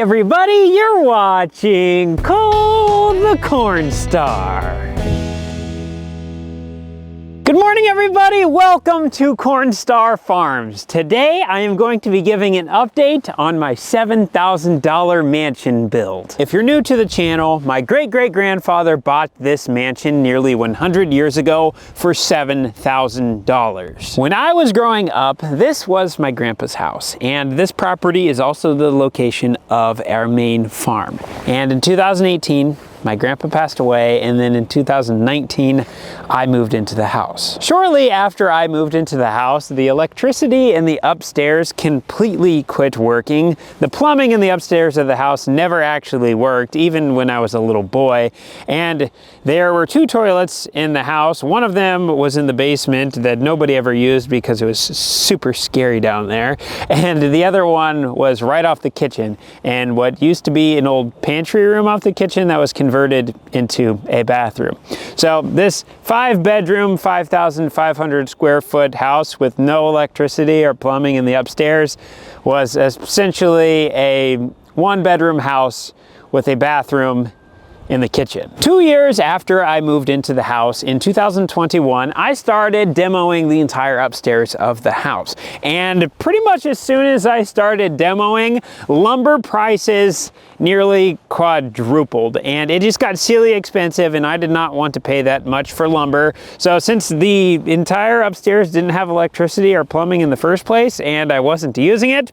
everybody, you're watching Cole the Corn Star. Good morning everybody, welcome to Corn Star Farms. Today I am going to be giving an update on my $7,000 mansion build. If you're new to the channel, my great-great-grandfather bought this mansion nearly 100 years ago for $7,000. When I was growing up, this was my grandpa's house, and this property is also the location of our main farm. And in 2018, my grandpa passed away, and then in 2019, I moved into the house. Shortly after I moved into the house, the electricity in the upstairs completely quit working. The plumbing in the upstairs of the house never actually worked, even when I was a little boy. And there were two toilets in the house. One of them was in the basement that nobody ever used because it was super scary down there. And the other one was right off the kitchen. And what used to be an old pantry room off the kitchen that was converted into a bathroom. So this 5-bedroom, 5,500 square foot house with no electricity or plumbing in the upstairs was essentially a 1-bedroom house with a bathroom in the kitchen. 2 years after I moved into the house in 2021, I started demoing the entire upstairs of the house. And pretty much as soon as I started demoing, lumber prices nearly quadrupled, and it just got silly expensive, and I did not want to pay that much for lumber. So since the entire upstairs didn't have electricity or plumbing in the first place, and I wasn't using it,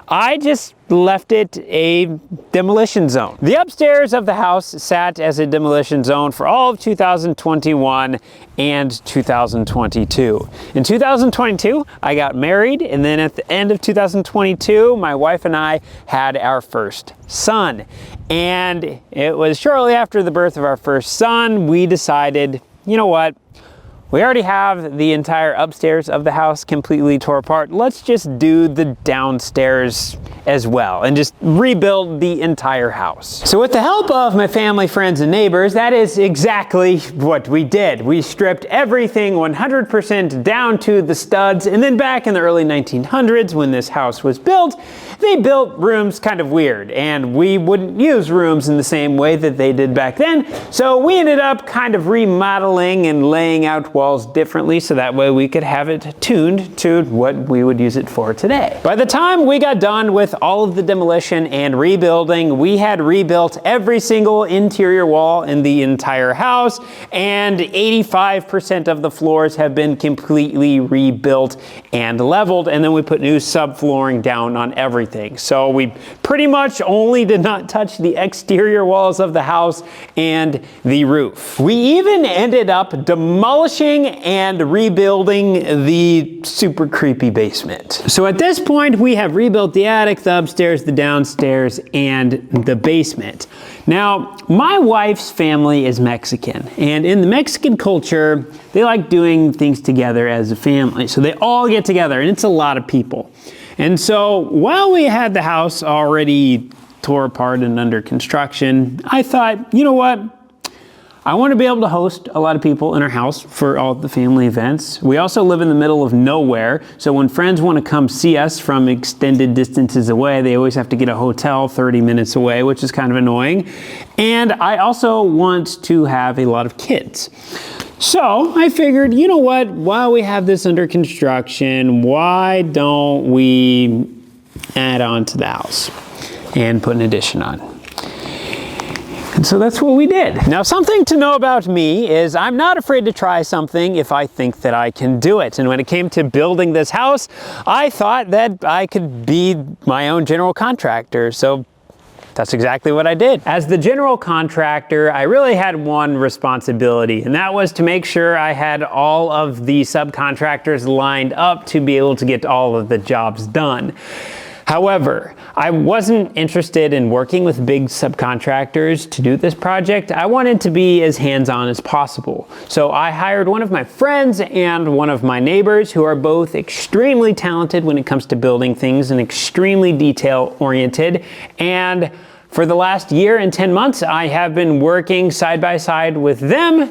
I just left it a demolition zone. The upstairs of the house sat as a demolition zone for all of 2021 and 2022. In 2022, I got married, and then at the end of 2022, my wife and I had our first son. And it was shortly after the birth of our first son, we decided, you know what? We already have the entire upstairs of the house completely tore apart. Let's just do the downstairs as well and just rebuild the entire house. So with the help of my family, friends, and neighbors, that is exactly what we did. We stripped everything 100% down to the studs, and then back in the early 1900s when this house was built, they built rooms kind of weird, and we wouldn't use rooms in the same way that they did back then. So we ended up kind of remodeling and laying out walls differently so that way we could have it tuned to what we would use it for today. By the time we got done with all of the demolition and rebuilding, we had rebuilt every single interior wall in the entire house, and 85% of the floors have been completely rebuilt and leveled, and then we put new subflooring down on everything. So we pretty much only did not touch the exterior walls of the house and the roof. We even ended up demolishing and rebuilding the super creepy basement. So at this point, we have rebuilt the attic, the upstairs, the downstairs, and the basement. Now, my wife's family is Mexican, and in the Mexican culture, they like doing things together as a family. So they all get together, and it's a lot of people. And so while we had the house already tore apart and under construction, I thought, you know what? I want to be able to host a lot of people in our house for all the family events. We also live in the middle of nowhere, so when friends want to come see us from extended distances away, they always have to get a hotel 30 minutes away, which is kind of annoying. And I also want to have a lot of kids. So I figured, you know what, while we have this under construction, why don't we add on to the house and put an addition on? And so that's what we did. Now, something to know about me is I'm not afraid to try something if I think that I can do it. And when it came to building this house, I thought that I could be my own general contractor. So that's exactly what I did. As the general contractor, I really had one responsibility, and that was to make sure I had all of the subcontractors lined up to be able to get all of the jobs done. However, I wasn't interested in working with big subcontractors to do this project. I wanted to be as hands-on as possible. So I hired one of my friends and one of my neighbors who are both extremely talented when it comes to building things and extremely detail-oriented. And for the last year and 10 months, I have been working side by side with them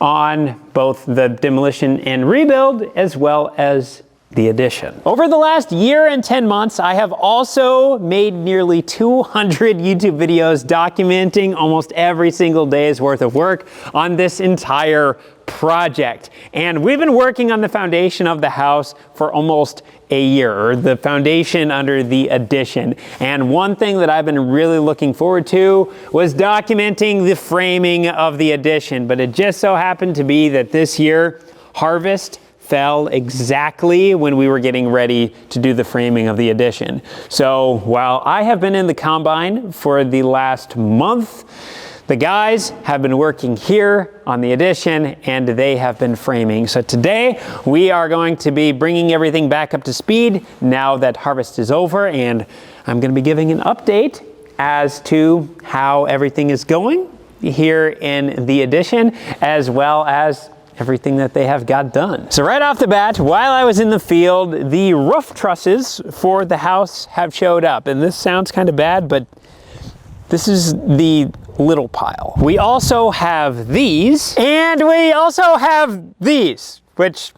on both the demolition and rebuild as well as the addition. Over the last year and 10 months, I have also made nearly 200 YouTube videos documenting almost every single day's worth of work on this entire project. And we've been working on the foundation of the house for almost a year, or the foundation under the addition. And one thing that I've been really looking forward to was documenting the framing of the addition. But it just so happened to be that this year, harvest fell exactly when we were getting ready to do the framing of the addition. So while I have been in the combine for the last month, the guys have been working here on the addition and they have been framing. So today we are going to be bringing everything back up to speed now that harvest is over, and I'm going to be giving an update as to how everything is going here in the addition, as well as everything that they have got done. So right off the bat, while I was in the field, the roof trusses for the house have showed up. And this sounds kind of bad, but this is the little pile. We also have these, and we also have these, which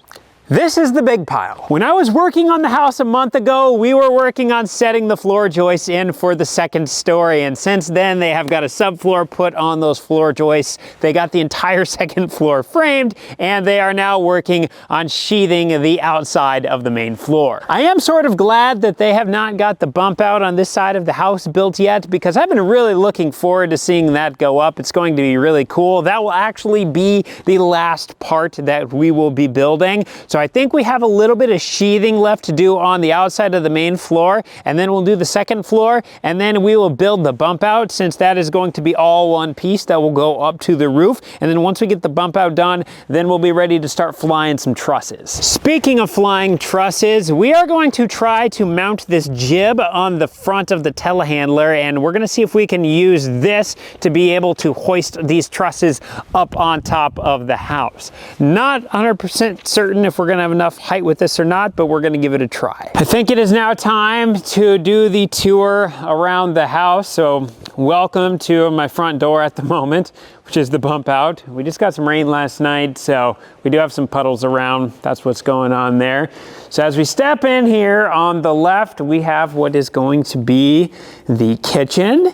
this is the big pile. When I was working on the house a month ago, we were working on setting the floor joists in for the second story. And since then, they have got a subfloor put on those floor joists. They got the entire second floor framed, and they are now working on sheathing the outside of the main floor. I am sort of glad that they have not got the bump out on this side of the house built yet, because I've been really looking forward to seeing that go up. It's going to be really cool. That will actually be the last part that we will be building. So I think we have a little bit of sheathing left to do on the outside of the main floor, and then we'll do the second floor, and then we will build the bump out, since that is going to be all one piece that will go up to the roof. And then once we get the bump out done, then we'll be ready to start flying some trusses. Speaking of flying trusses, we are going to try to mount this jib on the front of the telehandler, and we're going to see if we can use this to be able to hoist these trusses up on top of the house. Not 100% certain if we're going to have enough height with this or not, but we're going to give it a try. I think it is now time to do the tour around the house. So welcome to my front door at the moment, which is the bump out. We just got some rain last night, so we do have some puddles around. That's what's going on there. So as we step in here on the left, we have what is going to be the kitchen.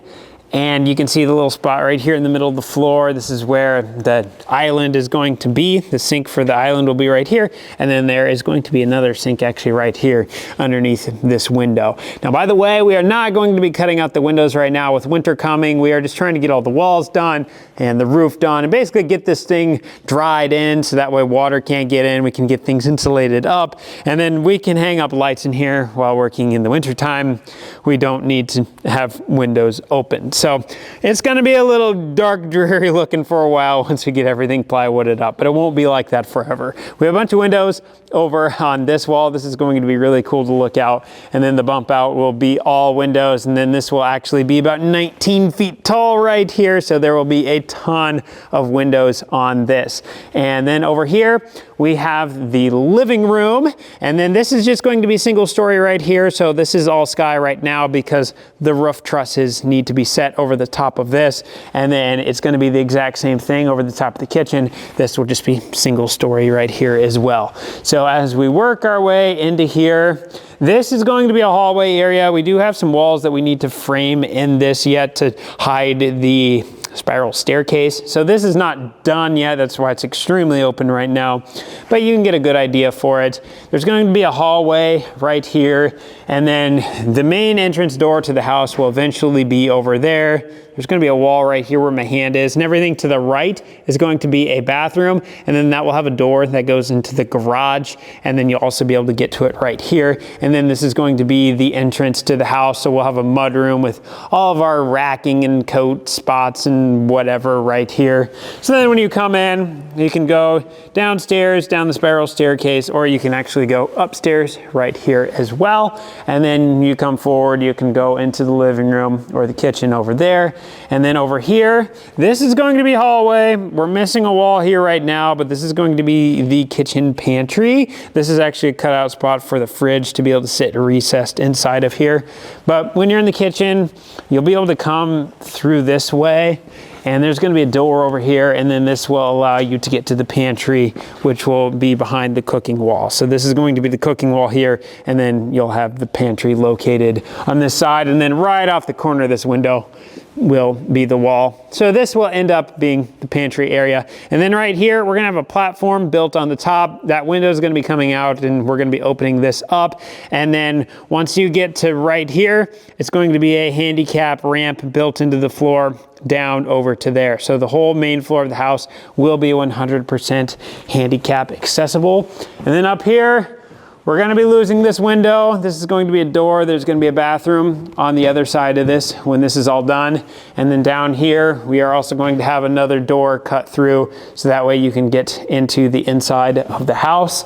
And you can see the little spot right here in the middle of the floor. This is where the island is going to be. The sink for the island will be right here. And then there is going to be another sink actually right here underneath this window. Now, by the way, we are not going to be cutting out the windows right now. With winter coming, we are just trying to get all the walls done and the roof done, and basically get this thing dried in so that way water can't get in. We can get things insulated up, and then we can hang up lights in here while working in the winter time. We don't need to have windows open. So it's going to be a little dark, dreary looking for a while once we get everything plywooded up, but it won't be like that forever. We have a bunch of windows over on this wall. This is going to be really cool to look out, and then the bump out will be all windows, and then this will actually be about 19 feet tall right here, so there will be a ton of windows on this. And then over here we have the living room, and then this is just going to be single story right here. So this is all sky right now because the roof trusses need to be set over the top of this, and then it's going to be the exact same thing over the top of the kitchen. This will just be single story right here as well. So as we work our way into here, this is going to be a hallway area. We do have some walls that we need to frame in this yet to hide the spiral staircase. So this is not done yet. That's why it's extremely open right now, but you can get a good idea for it. There's going to be a hallway right here, and then the main entrance door to the house will eventually be over there. There's going to be a wall right here where my hand is, and everything to the right is going to be a bathroom, and then that will have a door that goes into the garage, and then you'll also be able to get to it right here. And then this is going to be the entrance to the house, so we'll have a mud room with all of our racking and coat spots and whatever right here. So then when you come in, you can go downstairs, down the spiral staircase, or you can actually go upstairs right here as well. And then you come forward, you can go into the living room or the kitchen over there. And then over here, this is going to be hallway. We're missing a wall here right now, but this is going to be the kitchen pantry. This is actually a cutout spot for the fridge to be able to sit recessed inside of here. But when you're in the kitchen, you'll be able to come through this way, and there's going to be a door over here, and then this will allow you to get to the pantry, which will be behind the cooking wall. So this is going to be the cooking wall here, and then you'll have the pantry located on this side, and then right off the corner of this window will be the wall. So this will end up being the pantry area. And then right here, we're gonna have a platform built on the top. That window is gonna be coming out, and we're gonna be opening this up. And then once you get to right here, it's going to be a handicap ramp built into the floor down over to there. So the whole main floor of the house will be 100% handicap accessible. And then up here, we're going to be losing this window. This is going to be a door. There's going to be a bathroom on the other side of this when this is all done. And then down here, we are also going to have another door cut through, so that way you can get into the inside of the house.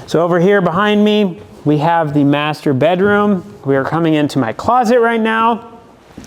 So over here behind me, we have the master bedroom. We are coming into my closet right now.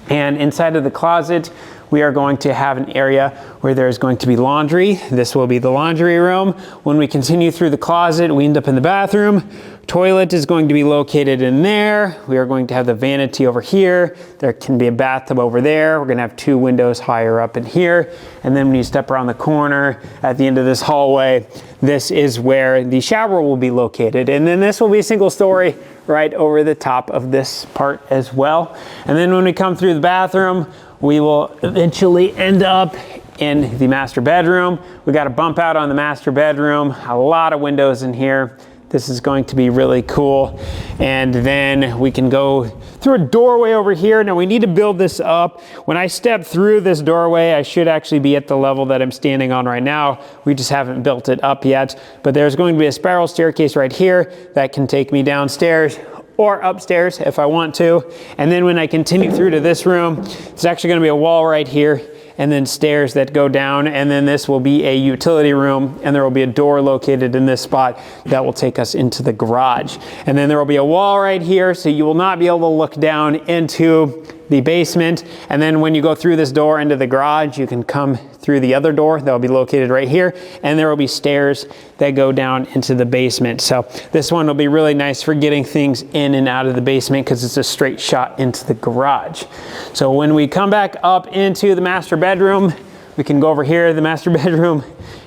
And inside of the closet, we are going to have an area where there's going to be laundry. This will be the laundry room. When we continue through the closet, we end up in the bathroom. Toilet is going to be located in there. We are going to have the vanity over here. There can be a bathtub over there. We're gonna have 2 windows higher up in here. And then when you step around the corner at the end of this hallway, this is where the shower will be located. And then this will be a single story right over the top of this part as well. And then when we come through the bathroom, we will eventually end up in the master bedroom. We got a bump out on the master bedroom, a lot of windows in here. This is going to be really cool. And then we can go through a doorway over here. Now we need to build this up. When I step through this doorway, I should actually be at the level that I'm standing on right now. We just haven't built it up yet. But there's going to be a spiral staircase right here that can take me downstairs or upstairs if I want to. And then when I continue through to this room, there's actually gonna be a wall right here, and then stairs that go down, and then this will be a utility room, and there will be a door located in this spot that will take us into the garage. And then there will be a wall right here, so you will not be able to look down into the basement. And then when you go through this door into the garage, you can come through the other door that will be located right here, and there will be stairs that go down into the basement. So this one will be really nice for getting things in and out of the basement because it's a straight shot into the garage. So when we come back up into the master bedroom, we can go over here. The master bedroom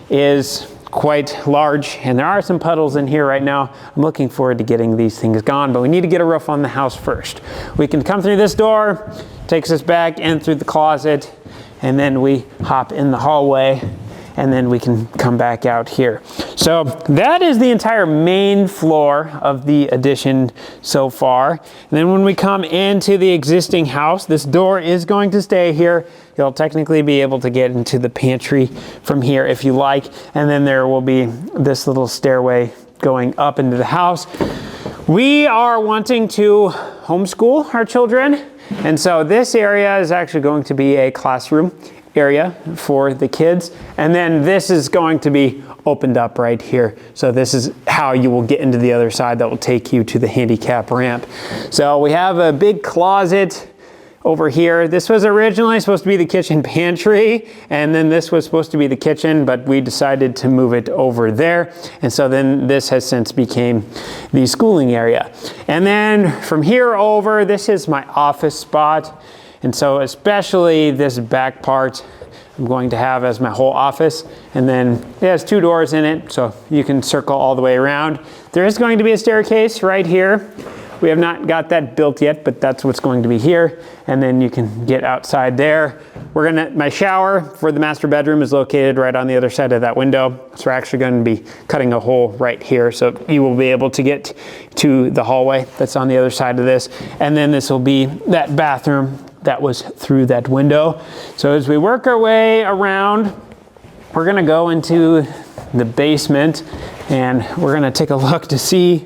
is quite large, and there are some puddles in here right now. I'm looking forward to getting these things gone, but we need to get a roof on the house first. We can come through this door, takes us back in through the closet, and then we hop in the hallway, and then we can come back out here. So that is the entire main floor of the addition so far. And then when we come into the existing house, this door is going to stay here. You'll technically be able to get into the pantry from here if you like. And then there will be this little stairway going up into the house. We are wanting to homeschool our children. And so this area is actually going to be a classroom area for the kids. And then this is going to be opened up right here. So this is how you will get into the other side that will take you to the handicap ramp. So we have a big closet over here. This was originally supposed to be the kitchen pantry, and then this was supposed to be the kitchen, but we decided to move it over there. And so then this has since became the schooling area. And then from here over, this is my office spot. And so especially this back part, I'm going to have as my whole office. And then it has 2 doors in it, so you can circle all the way around. There is going to be a staircase right here. We have not got that built yet, but that's what's going to be here. And then you can get outside there. My shower for the master bedroom is located right on the other side of that window. So we're actually going to be cutting a hole right here. So you will be able to get to the hallway that's on the other side of this. And then this will be that bathroom that was through that window. So as we work our way around, we're gonna go into the basement, and we're gonna take a look to see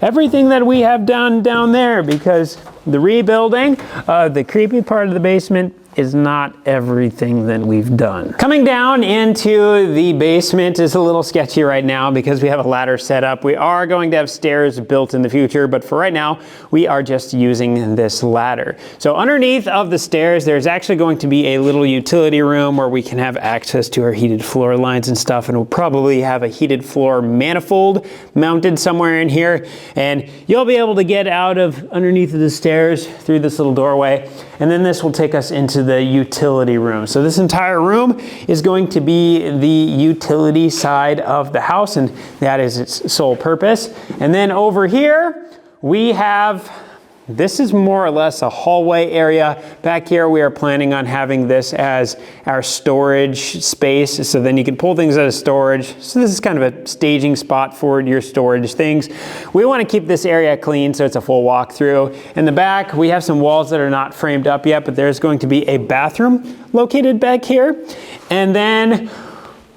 everything that we have done down there, because the rebuilding, the creepy part of the basement is not everything that we've done. Coming down into the basement is a little sketchy right now because we have a ladder set up. We are going to have stairs built in the future, but for right now, we are just using this ladder. So underneath of the stairs, there's actually going to be a little utility room where we can have access to our heated floor lines and stuff, and we'll probably have a heated floor manifold mounted somewhere in here, and you'll be able to get out of underneath of the stairs through this little doorway, and then this will take us into the utility room. So this entire room is going to be the utility side of the house, and that is its sole purpose. And then over here, we have, this is more or less a hallway area. Back here, we are planning on having this as our storage space. So then you can pull things out of storage. So this is kind of a staging spot for your storage things. We want to keep this area clean, so it's a full walkthrough. In the back, we have some walls that are not framed up yet, but there's going to be a bathroom located back here. And then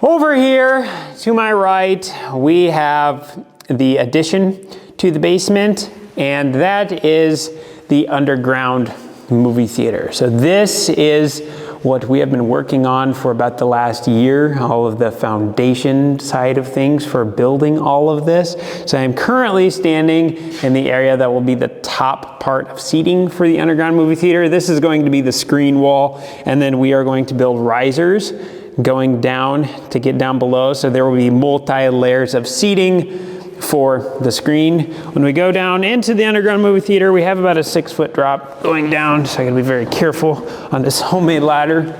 over here to my right, we have the addition to the basement, and that is the underground movie theater. So this is what we have been working on for about the last year, all of the foundation side of things for building all of this. So I'm currently standing in the area that will be the top part of seating for the underground movie theater. This is going to be the screen wall, and then we are going to build risers going down to get down below. So there will be multi-layers of seating for the screen. When we go down into the underground movie theater, we have about a 6-foot drop going down, so I gotta be very careful on this homemade ladder.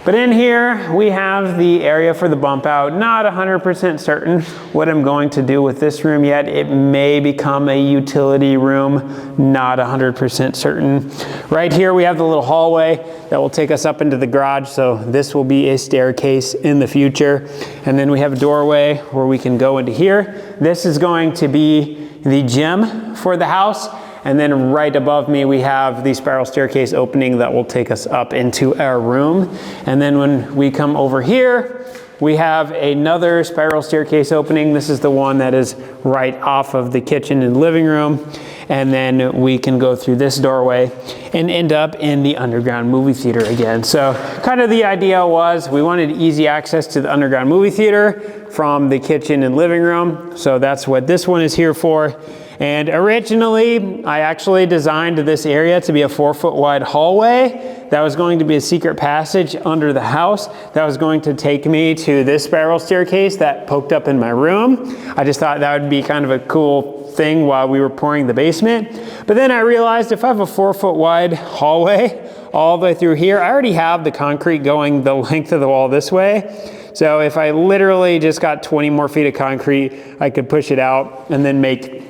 But in here, we have the area for the bump out. Not 100% certain what I'm going to do with this room yet. It may become a utility room, not 100% certain. Right here, we have the little hallway that will take us up into the garage, so this will be a staircase in the future. And then we have a doorway where we can go into here. This is going to be the gym for the house. And then right above me, we have the spiral staircase opening that will take us up into our room. And then when we come over here, we have another spiral staircase opening. This is the one that is right off of the kitchen and living room. And then we can go through this doorway and end up in the underground movie theater again. So kind of the idea was we wanted easy access to the underground movie theater from the kitchen and living room. So that's what this one is here for. And originally, I actually designed this area to be a 4-foot wide hallway. That was going to be a secret passage under the house. That was going to take me to this spiral staircase that poked up in my room. I just thought that would be kind of a cool thing while we were pouring the basement. But then I realized if I have a 4-foot wide hallway all the way through here, I already have the concrete going the length of the wall this way. So if I literally just got 20 more feet of concrete, I could push it out and then make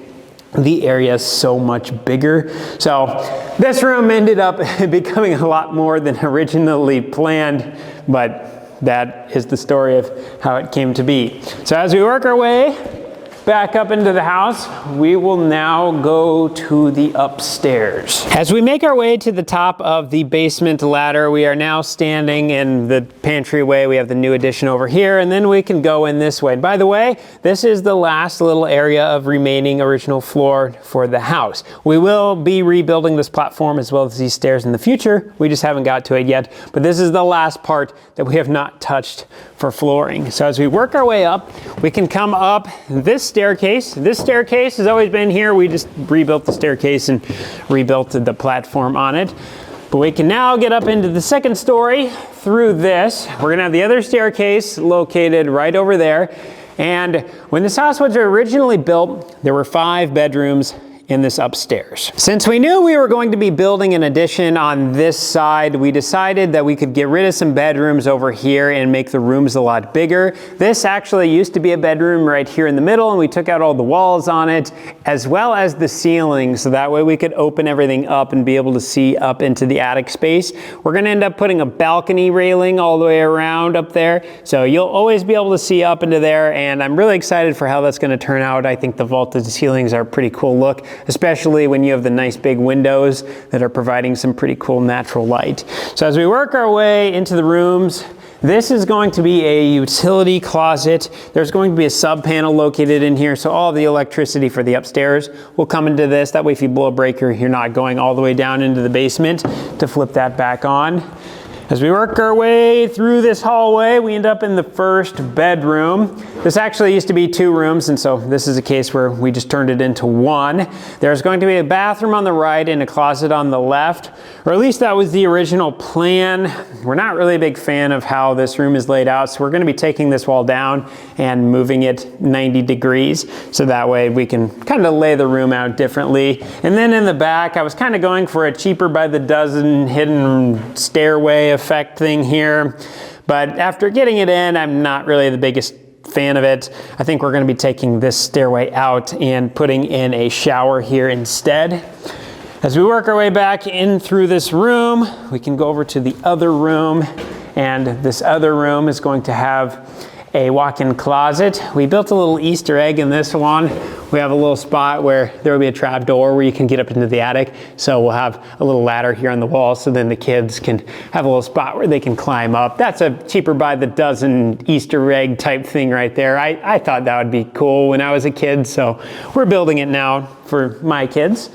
the area is so much bigger. So this room ended up becoming a lot more than originally planned, but that is the story of how it came to be. So as we work our way back up into the house, we will now go to the upstairs. As we make our way to the top of the basement ladder, we are now standing in the pantry-way. We have the new addition over here, and then we can go in this way. And by the way, this is the last little area of remaining original floor for the house. We will be rebuilding this platform as well as these stairs in the future. We just haven't got to it yet, but this is the last part that we have not touched for flooring. So as we work our way up, we can come up this staircase. This staircase has always been here. We just rebuilt the staircase and rebuilt the platform on it. But we can now get up into the second story through this. We're gonna have the other staircase located right over there. And when this house was originally built, there were 5 bedrooms in this upstairs. Since we knew we were going to be building an addition on this side, we decided that we could get rid of some bedrooms over here and make the rooms a lot bigger. This actually used to be a bedroom right here in the middle, and we took out all the walls on it, as well as the ceiling, so that way we could open everything up and be able to see up into the attic space. We're gonna end up putting a balcony railing all the way around up there, so you'll always be able to see up into there, and I'm really excited for how that's gonna turn out. I think the vaulted ceilings are a pretty cool look, especially when you have the nice big windows that are providing some pretty cool natural light. So as we work our way into the rooms, this is going to be a utility closet. There's going to be a sub panel located in here, so all of the electricity for the upstairs will come into this. That way if you blow a breaker, you're not going all the way down into the basement to flip that back on. As we work our way through this hallway, we end up in the first bedroom. This actually used to be 2 rooms, and so this is a case where we just turned it into 1. There's going to be a bathroom on the right and a closet on the left, or at least that was the original plan. We're not really a big fan of how this room is laid out, so we're going to be taking this wall down and moving it 90 degrees, so that way we can kind of lay the room out differently. And then in the back, I was kind of going for a cheaper by the dozen hidden stairway effect thing here, but after getting it in, I'm not really the biggest fan of it. I think we're going to be taking this stairway out and putting in a shower here instead. As we work our way back in through this room, we can go over to the other room, and this other room is going to have a walk-in closet. We built a little Easter egg in this one. We have a little spot where there will be a trap door where you can get up into the attic. So we'll have a little ladder here on the wall, so then the kids can have a little spot where they can climb up. That's a cheaper by the dozen Easter egg type thing right there. I thought that would be cool when I was a kid, so we're building it now for my kids.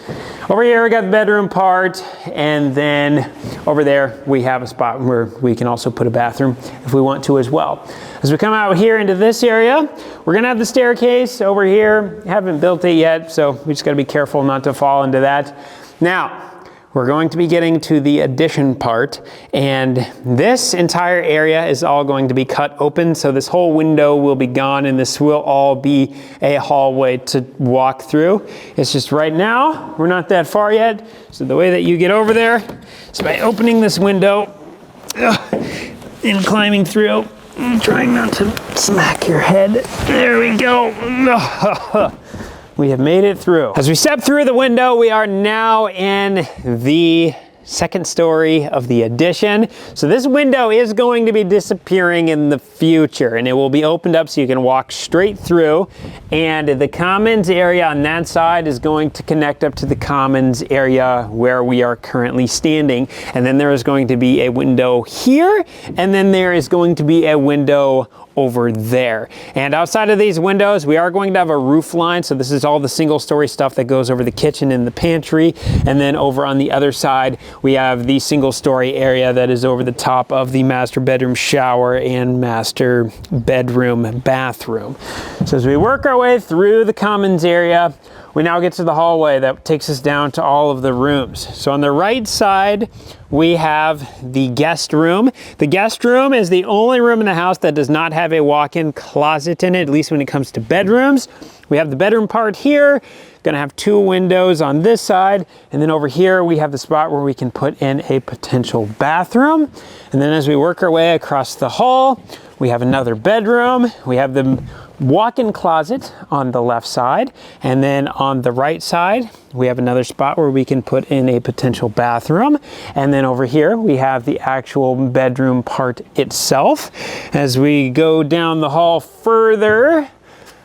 Over here we got the bedroom part, and then over there we have a spot where we can also put a bathroom if we want to as well. As we come out here into this area, we're gonna have the staircase over here. Haven't built it yet, so we just gotta be careful not to fall into that. Now, we're going to be getting to the addition part, and this entire area is all going to be cut open, so this whole window will be gone, and this will all be a hallway to walk through. It's just right now, we're not that far yet, so the way that you get over there is by opening this window and climbing through. Trying not to smack your head. There we go. We have made it through. As we step through the window, we are now in the second story of the addition. So this window is going to be disappearing in the future, and it will be opened up so you can walk straight through. And the commons area on that side is going to connect up to the commons area where we are currently standing. And then there is going to be a window here, and then there is going to be a window over there. And outside of these windows, we are going to have a roof line. So this is all the single story stuff that goes over the kitchen and the pantry. And then over on the other side, we have the single story area that is over the top of the master bedroom shower and master bedroom bathroom. So as we work our way through the commons area, we now get to the hallway that takes us down to all of the rooms. So on the right side, we have the guest room. The guest room is the only room in the house that does not have a walk-in closet in it, at least when it comes to bedrooms. We have the bedroom part here, gonna have 2 windows on this side, and then over here we have the spot where we can put in a potential bathroom. And then as we work our way across the hall, we have another bedroom. We have the walk-in closet on the left side, and then on the right side we have another spot where we can put in a potential bathroom. And then over here we have the actual bedroom part itself. As we go down the hall further,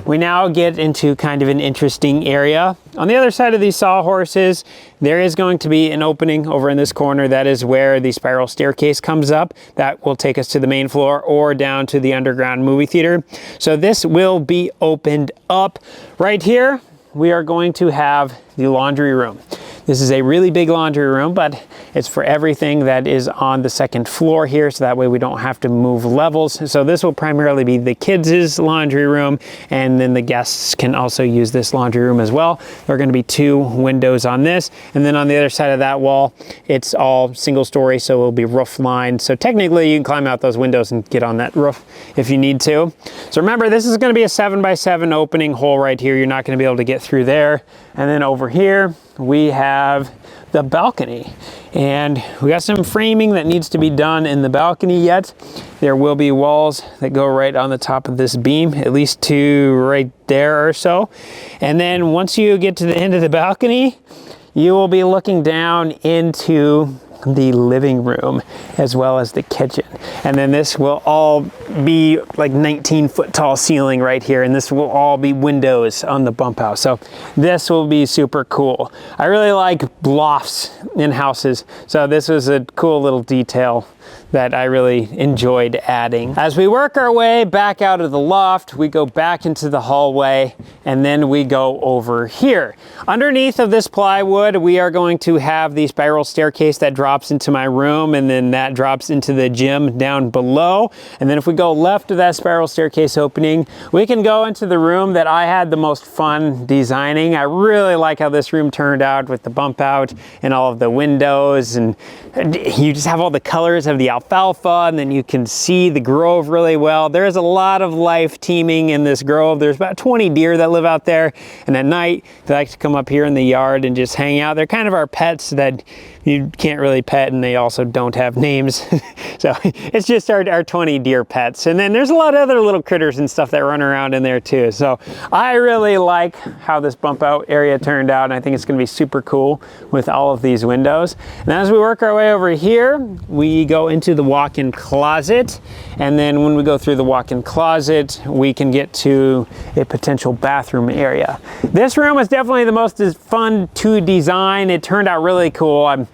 we now get into kind of an interesting area. On the other side of these sawhorses, there is going to be an opening over in this corner. That is where the spiral staircase comes up. That will take us to the main floor or down to the underground movie theater. So this will be opened up. Right here, we are going to have the laundry room. This is a really big laundry room, but it's for everything that is on the second floor here, so that way we don't have to move levels. So this will primarily be the kids' laundry room, and then the guests can also use this laundry room as well. There are going to be 2 windows on this, and then on the other side of that wall, it's all single story, so it will be roof lined. So technically you can climb out those windows and get on that roof if you need to. So remember, this is going to be a 7x7 opening hole right here. You're not going to be able to get through there. And then over here, we have the balcony, and we got some framing that needs to be done in the balcony yet. There will be walls that go right on the top of this beam, at least 2 right there or so. And then once you get to the end of the balcony, you will be looking down into the living room as well as the kitchen. And then this will all be like 19-foot tall ceiling right here, and this will all be windows on the bump house. So this will be super cool. I really like lofts in houses. So this was a cool little detail that I really enjoyed adding. As we work our way back out of the loft, we go back into the hallway, and then we go over here. Underneath of this plywood, we are going to have the spiral staircase that drops into my room, and then that drops into the gym down below. And then if we go left of that spiral staircase opening, we can go into the room that I had the most fun designing. I really like how this room turned out with the bump out and all of the windows, and you just have all the colors of the alfalfa, and then you can see the grove really well. There's a lot of life teeming in this grove. There's about 20 deer that live out there, and at night they like to come up here in the yard and just hang out. They're kind of our pets that you can't really pet, and they also don't have names. So it's just our 20 deer pets. And then there's a lot of other little critters and stuff that run around in there too. So I really like how this bump out area turned out, and I think it's gonna be super cool with all of these windows. And as we work our way over here, we go into the walk-in closet. And then when we go through the walk-in closet, we can get to a potential bathroom area. This room was definitely the most fun to design. It turned out really cool. I'm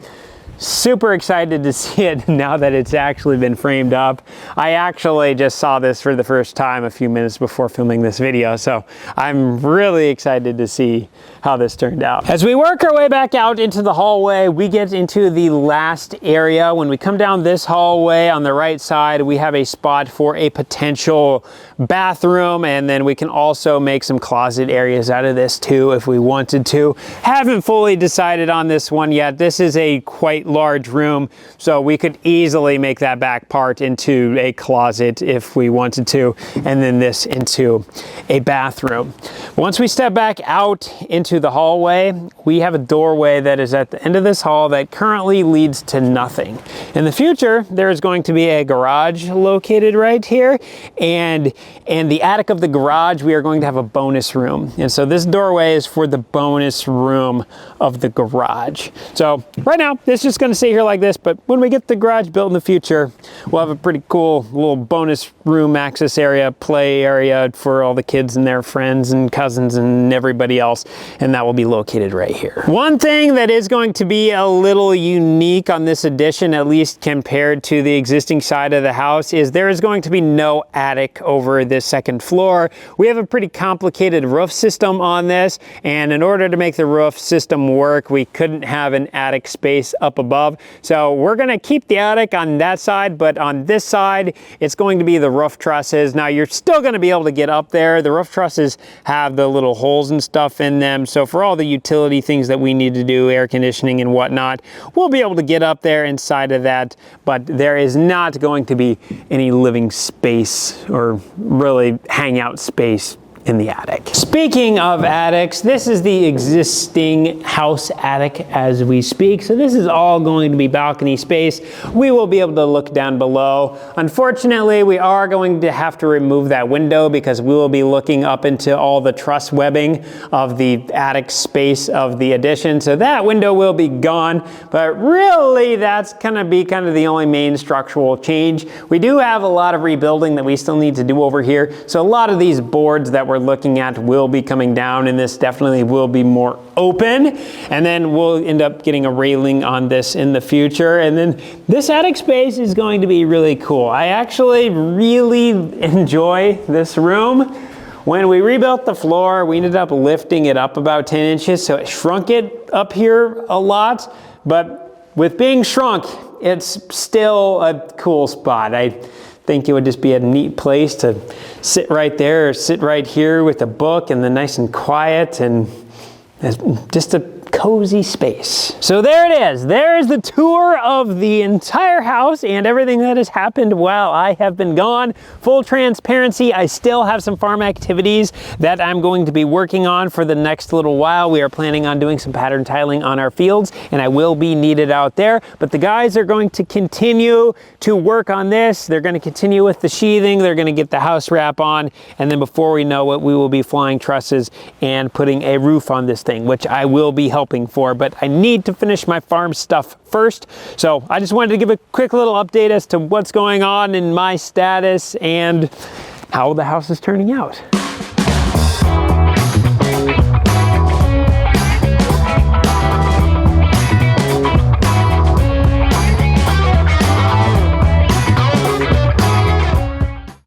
super excited to see it now that it's actually been framed up. I actually just saw this for the first time a few minutes before filming this video, so I'm really excited to see how this turned out. As we work our way back out into the hallway, we get into the last area. When we come down this hallway on the right side, we have a spot for a potential bathroom, and then we can also make some closet areas out of this too if we wanted to. Haven't fully decided on this one yet. This is a quite large room, so we could easily make that back part into a closet if we wanted to, and then this into a bathroom. Once we step back out into the hallway, we have a doorway that is at the end of this hall that currently leads to nothing. In the future, there is going to be a garage located right here, and in the attic of the garage, we are going to have a bonus room. And so this doorway is for the bonus room of the garage. So right now, this is going to stay here like this, but when we get the garage built in the future, we'll have a pretty cool little bonus room access area, play area for all the kids and their friends and cousins and everybody else, and that will be located right here. One thing that is going to be a little unique on this addition, at least compared to the existing side of the house, is there is going to be no attic over this second floor. We have a pretty complicated roof system on this, and in order to make the roof system work, we couldn't have an attic space up above. So we're going to keep the attic on that side, but on this side, it's going to be the roof trusses. Now you're still going to be able to get up there. The roof trusses have the little holes and stuff in them. So for all the utility things that we need to do, air conditioning and whatnot, we'll be able to get up there inside of that, but there is not going to be any living space or really hangout space in the attic. Speaking of attics, this is the existing house attic as we speak. So this is all going to be balcony space. We will be able to look down below. Unfortunately, we are going to have to remove that window because we will be looking up into all the truss webbing of the attic space of the addition. So that window will be gone, but really that's gonna be kind of the only main structural change. We do have a lot of rebuilding that we still need to do over here. So a lot of these boards that we're looking at will be coming down, and this definitely will be more open, and then we'll end up getting a railing on this in the future. And then this attic space is going to be really cool. I actually really enjoy this room. When we rebuilt the floor, we ended up lifting it up about 10 inches, so it shrunk it up here a lot, but with being shrunk, it's still a cool spot. I think it would just be a neat place to sit right there or sit right here with a book and then nice and quiet, and just a cozy space. So there it is. There is the tour of the entire house and everything that has happened while I have been gone. Full transparency, I still have some farm activities that I'm going to be working on for the next little while. We are planning on doing some pattern tiling on our fields, and I will be needed out there, but the guys are going to continue to work on this. They're going to continue with the sheathing. They're going to get the house wrap on, and then before we know it, we will be flying trusses and putting a roof on this thing, which I will be helping for, but I need to finish my farm stuff first. So I just wanted to give a quick little update as to what's going on in my status and how the house is turning out.